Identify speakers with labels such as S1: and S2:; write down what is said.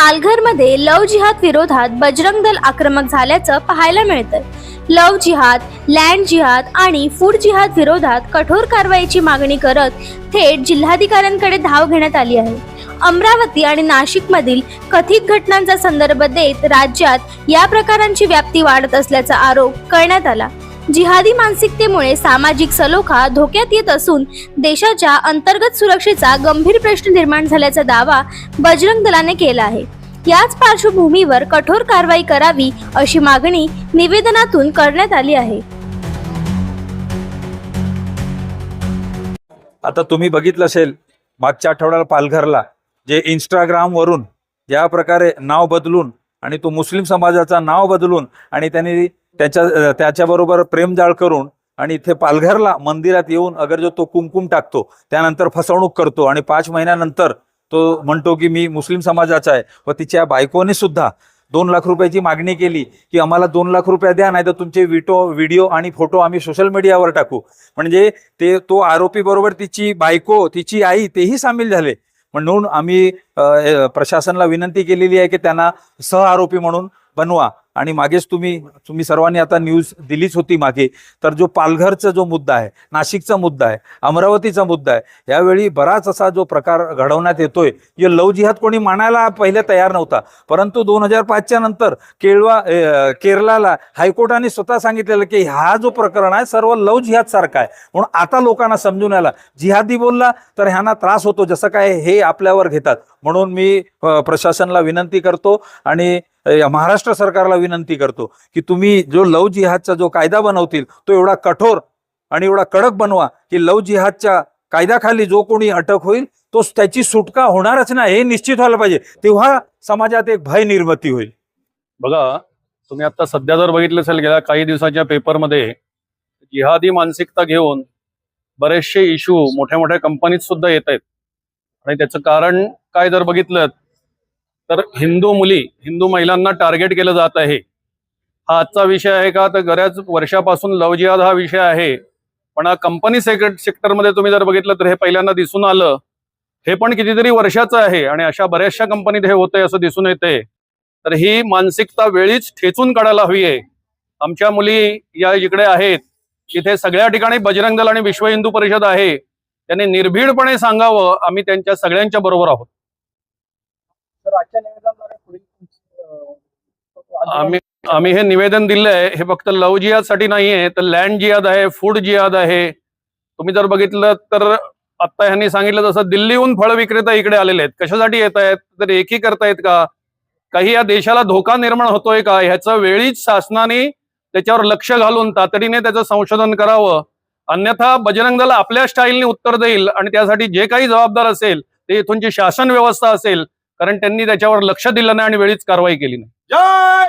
S1: पालघरमध्ये लव जिहाद विरोधात बजरंग दल आक्रमक झाल्याचं पाहायला मिळतंय। लव जिहाद, लँड जिहाद आणि फूड जिहाद विरोधात कठोर कारवाईची मागणी करत थेट जिल्हाधिकाऱ्यांकडे धाव घेण्यात आली आहे। अमरावती आणि नाशिकमधील कथित घटनांचा संदर्भ देत राज्यात या प्रकारांची व्याप्ती वाढत असल्याचा आरोप करण्यात आला। जिहादी मानसिकतेमुळे सामाजिक सलोखा धोक्यात येत असून देशाच्या अंतर्गत सुरक्षेचा गंभीर प्रश्न निर्माण झाल्याचा दावा बजरंग दलाने केला आहे। याच पार्श्वभूमीवर कठोर कारवाई करावी अशी मागणी निवेदनातून करण्यात आली आहे।
S2: आता तुम्ही बघितलं असेल मागच्या आठवड्याला पालघरला जे इंस्टाग्राम वरून ज्या प्रकारे नाव बदलून आणि तो मुस्लिम समाजाचा नाव बदलून आणि त्यांनी त्याच्याबरोबर प्रेमजाळ करून आणि इथे पालघरला मंदिरात येऊन अगर जो तो कुंकुम टाकतो, त्यानंतर फसवणूक करतो आणि 5 महिन्यानंतर तो म्हणतो की मी मुस्लिम समाजाचा आहे। व तिच्या बायकोने सुद्धा 2 लाख रुपयाची मागणी केली की आम्हाला 2 लाख रुपये द्या, नाही तर तुमचे व्हिडिओ आणि फोटो आम्ही सोशल मीडियावर टाकू। म्हणजे तो आरोपी बरोबर तिची बायको, तिची आई तेही सामील झाले। म्हणून आम्ही प्रशासनाला विनंती केलेली आहे की त्यांना सह आरोपी म्हणून बनवा। आणि मागेच तुम्ही सर्वांनी आता न्यूज दिलीच होती मागे, तर जो पालघरचा जो मुद्दा आहे, नाशिकचा मुद्दा आहे, अमरावतीचा मुद्दा आहे, यावेळी बराच असा जो प्रकार घडवण्यात येतोय। ये लव जिहाद कोणी मानायला पहिले तयार नव्हता, परंतु 2005च्या नंतर केरळला हायकोर्टाने स्वतः सांगितलेलं की हा जो प्रकरण आहे सर्व लव जिहाद सारखा आहे। म्हणून आता लोकांना समजून आला जिहादी बोलला तर ह्यांना त्रास होतो, जसं काय हे आपल्यावर घेतात। म्हणून मी प्रशासनाला विनंती करतो आणि महाराष्ट्र सरकारला विनंती करतो की तुम्ही जो लव जिहादचा जो कायदा बनवतील तो एवढा कठोर आणि एवढा कडक बनवा की लव जिहादच्या कायद्याखाली जो कोणी अटक होईल तो त्याची सुटका होणारच नाही, हे निश्चित व्हायला पाहिजे। तेव्हा समाजात एक भय निर्मिती होईल।
S3: बघा, तुम्ही आता सध्या जर बघितलं असेल गेल्या काही दिवसाच्या पेपरमध्ये जिहादी मानसिकता घेऊन बरेचसे इश्यू मोठ्या मोठ्या कंपनीत सुद्धा येत आहेत। आणि त्याचं कारण काय जर बघितलं तर हिंदू महिलांना टार्गेट केलं जात आहे। हा आजचा विषय आहे का? तर बऱ्याच वर्षापासून लव जिहाद हा विषय आहे, पण हा कंपनी सेक्टरमध्ये तुम्ही जर बघितलं तर हे पहिल्यांदा दिसून आलं। हे पण कितीतरी वर्षाचं आहे आणि अशा बऱ्याचशा कंपनीत हे होतंय असं दिसून येते। तर ही मानसिकता वेळीच ठेचून काढायला हवी आहे। आमच्या मुली या इकडे आहेत, इथे सगळ्या ठिकाणी बजरंग दल आणि विश्व हिंदू परिषद आहे, त्यांनी निर्भीडपणे सांगावं आम्ही त्यांच्या सगळ्यांच्या बरोबर आहोत। आम्ही हे निवेदन दिलंय, हे फक्त लव जिहाद साठी नाहीये, तर लँड जिहाद आहे, फूड जिहाद आहे। तुम्ही जर बघितलं तर आता ह्यांनी सांगितलं तसं दिल्लीहून फळ विक्रेता इकडे आलेले आहेत। कशासाठी येत आहेत? तर एकी करतायत का? काही या देशाला धोका निर्माण होतोय का? ह्याचं वेळीच शासनाने त्याच्यावर लक्ष घालून तातडीने त्याचं संशोधन करावं, अन्यथा बजरंग दल आपल्या स्टाईलने उत्तर देईल आणि त्यासाठी जे काही जबाबदार असेल ते इथूनची शासन व्यवस्था असेल, कारण त्यांनी त्याच्यावर लक्ष दिलं नाही आणि वेळीच कारवाई केली नाही।
S2: जय